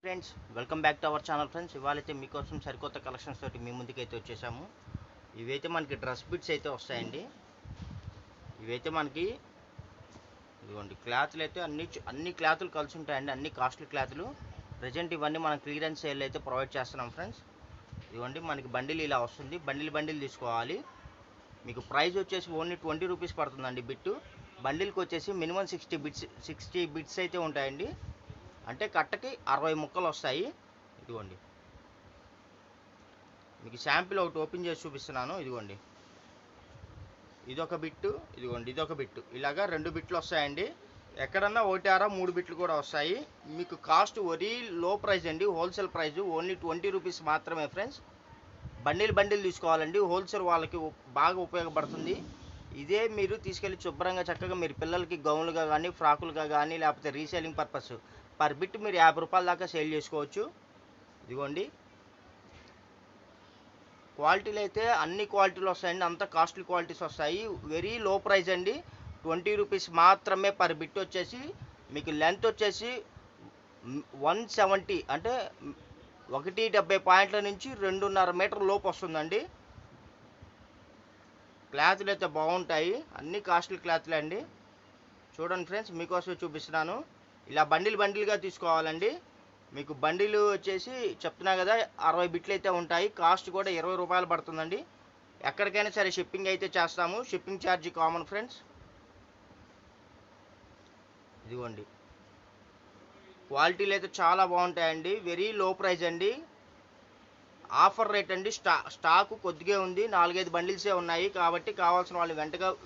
Friends, welcome back to our channel. Friends, ఇవాళైతే మీకోసం సరికొత్త కలెక్షన్స్ తోటి మీ ముందుకైతే వచ్చేసాము. ఇవైతే మనకి డ్రెస్ బిట్స్ అయితే వస్తాయండి. ఇవైతే మనకి ఇదిగోండి క్లాత్లు అయితే అన్ని క్లాతులు కలిసి ఉంటాయండి. అన్ని కాస్ట్లీ క్లాతులు. ప్రజెంట్ ఇవన్నీ మనం క్లియరెన్స్ సేల్ అయితే ప్రొవైడ్ చేస్తున్నాం ఫ్రెండ్స్. ఇదిగోండి మనకి బండిల్ ఇలా వస్తుంది. బండిల్ తీసుకోవాలి. మీకు ప్రైస్ వచ్చేసి ఓన్లీ 20 రూపీస్ పడుతుందండి బిట్టు. బండిల్కి వచ్చేసి మినిమం 60 బిట్స్ అయితే ఉంటాయండి. అంటే కట్టకి 60 ముక్కలు వస్తాయి. ఇదిగోండి మీకు శాంపిల్ ఒకటి ఓపెన్ చేసి చూపిస్తున్నాను. ఇదిగోండి ఇదొక బిట్టు, ఇదిగోండి ఇదొక బిట్టు. ఇలాగా 2 బిట్లు వస్తాయండి. ఎక్కడన్నా 1 ఆరా 3 బిట్లు కూడా వస్తాయి. మీకు కాస్ట్ వెరీ లో ప్రైస్ అండి. హోల్సేల్ ప్రైస్ ఓన్లీ 20 రూపీస్ మాత్రమే ఫ్రెండ్స్. బండిల్ తీసుకోవాలండి. హోల్సేల్ వాళ్ళకి బాగా ఉపయోగపడుతుంది. ఇదే మీరు తీసుకెళ్ళి శుభ్రంగా చక్కగా మీరు పిల్లలకి గౌన్లుగా కానీ ఫ్రాకులుగా కానీ లేకపోతే రీసేలింగ్ పర్పస్ పర్ బిట్ మీరు 50 రూపాయల దాకా సేల్ చేసుకోవచ్చు. ఇదిగోండి క్వాలిటీలు అయితే అన్ని క్వాలిటీలు వస్తాయండి. అంత కాస్ట్లీ క్వాలిటీస్ వస్తాయి. వెరీ లో ప్రైస్ అండి. 20 రూపీస్ మాత్రమే పర్ బిట్ వచ్చేసి. మీకు లెంత్ వచ్చేసి 170 అంటే 170 పాయింట్ల నుంచి 2.5 మీటర్ లోపు వస్తుందండి. క్లాత్లు అయితే బాగుంటాయి. అన్ని కాస్ట్లీ క్లాత్లే అండి. చూడండి ఫ్రెండ్స్, మీకోసం చూపిస్తున్నాను. ఇలా బండిల్గా తీసుకోవాలండి. మీకు బండిల్ వచ్చేసి చెప్తున్నా కదా 60 బిట్లు అయితే ఉంటాయి. కాస్ట్ కూడా 20 రూపాయలు పడుతుందండి. ఎక్కడికైనా సరే షిప్పింగ్ అయితే చేస్తాము. Shipping charge common friends. ఇదిగోండి క్వాలిటీలు అయితే చాలా బాగుంటాయండి. వెరీ లో ప్రైస్ అండి. ఆఫర్ రేట్ అండి. స్టాకు కొద్దిగా ఉంది. 4-5 బండిల్సే ఉన్నాయి కాబట్టి కావాల్సిన వాళ్ళు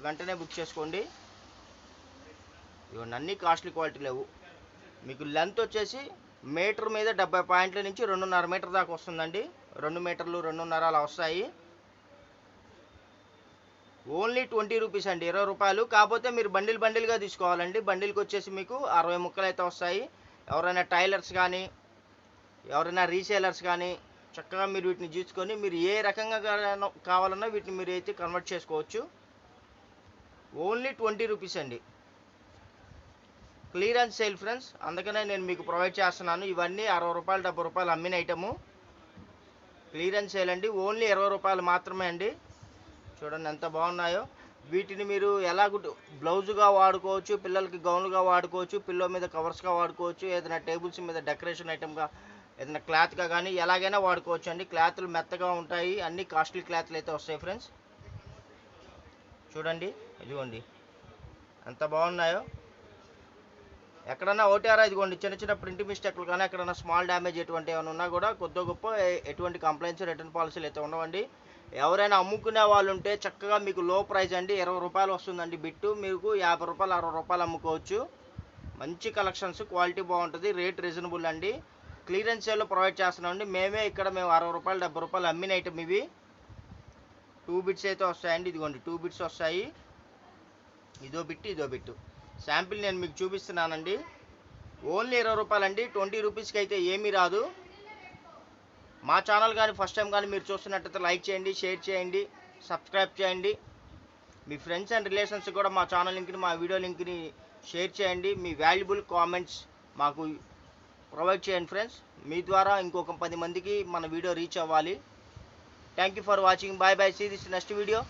వెంటనే బుక్ చేసుకోండి. ఇవన్నీ అన్ని కాస్ట్లీ క్వాలిటీ లేవు. మీకు లెంత్ వచ్చేసి మీటర్ మీద 70 పాయింట్ల నుంచి 2.5 మీటర్ దాకా వస్తుందండి. 2 మీటర్లు 2.5 అలా వస్తాయి. ఓన్లీ 20 రూపీస్ అండి, 20 రూపాయలు. కాకపోతే మీరు బండిల్గా తీసుకోవాలండి. బండిల్కి వచ్చేసి మీకు 60 ముక్కలు అయితే వస్తాయి. ఎవరైనా టైలర్స్ కానీ ఎవరైనా రీసేలర్స్ కానీ చక్కగా మీరు వీటిని చూసుకొని మీరు ఏ రకంగా కావాలన్నా వీటిని మీరు అయితే కన్వర్ట్ చేసుకోవచ్చు. ఓన్లీ 20 రూపీస్ అండి. క్లియరెన్స్ సేల్ ఫ్రెండ్స్, అందుకనే నేను మీకు ప్రొవైడ్ చేస్తున్నాను. ఇవన్నీ 60 రూపాయలు 70 రూపాయలు అమ్మిన ఐటము. క్లియరెన్స్ సేల్ అండి. ఓన్లీ 20 రూపాయలు మాత్రమే అండి. చూడండి ఎంత బాగున్నాయో. వీటిని మీరు ఎలా బ్లౌజుగా వాడుకోవచ్చు, పిల్లలకి గౌన్లుగా వాడుకోవచ్చు, పిల్లో మీద కవర్స్గా వాడుకోవచ్చు, ఏదైనా టేబుల్స్ మీద డెకరేషన్ ఐటమ్గా ఏదైనా క్లాత్గా కానీ ఎలాగైనా వాడుకోవచ్చు అండి. క్లాత్లు మెత్తగా ఉంటాయి. అన్ని కాస్ట్లీ క్లాత్లు అయితే వస్తాయి ఫ్రెండ్స్. చూడండి ఇదిగోండి ఎంత బాగున్నాయో. ఎక్కడన్నా ఓటీఆర్ ఇదిగోండి చిన్న ప్రింట్ మిస్టేక్లు కానీ ఎక్కడన్నా స్మాల్ డ్యామేజ్ ఎటువంటి ఏమైనా ఉన్నా కూడా కొద్ది గొప్ప ఎటువంటి కంప్లైంట్స్ రిటర్న్ పాలసీలు అయితే ఉండవండి. ఎవరైనా అమ్ముకునే వాళ్ళు ఉంటే చక్కగా మీకు లో ప్రైస్ అండి. 20 రూపాయలు వస్తుందండి బిట్టు. మీకు 50 రూపాయలు 60 రూపాయలు అమ్ముకోవచ్చు. మంచి కలెక్షన్స్, క్వాలిటీ బాగుంటుంది, రేట్ రీజనబుల్ అండి. క్లియరెన్స్ సేల్లో ప్రొవైడ్ చేస్తున్నామండి. మేము 60 రూపాయలు 70 రూపాయలు అమ్మిన ఐటమ్ ఇవి. 2 బిట్స్ అయితే వస్తాయండి. ఇదిగోండి 2 బిట్స్ వస్తాయి. ఇదో బిట్టు శాంపిల్ నేను మీకు చూపిస్తున్నానండి. ఓన్లీ 20 రూపాయలు అండి. 20 రూపీస్కి అయితే ఏమీ రాదు. మా ఛానల్ కానీ ఫస్ట్ టైం కానీ మీరు చూస్తున్నట్టయితే లైక్ చేయండి, షేర్ చేయండి, సబ్స్క్రైబ్ చేయండి. మీ ఫ్రెండ్స్ అండ్ రిలేషన్స్ కూడా మా ఛానల్ లింక్ని మా వీడియో లింక్ని షేర్ చేయండి. మీ వాల్యుబుల్ కామెంట్స్ మాకు ప్రొవైడ్ చేయండి ఫ్రెండ్స్. మీ ద్వారా ఇంకొక 10 మందికి మన వీడియో రీచ్ అవ్వాలి. Thank you for watching. Bye. See this next video.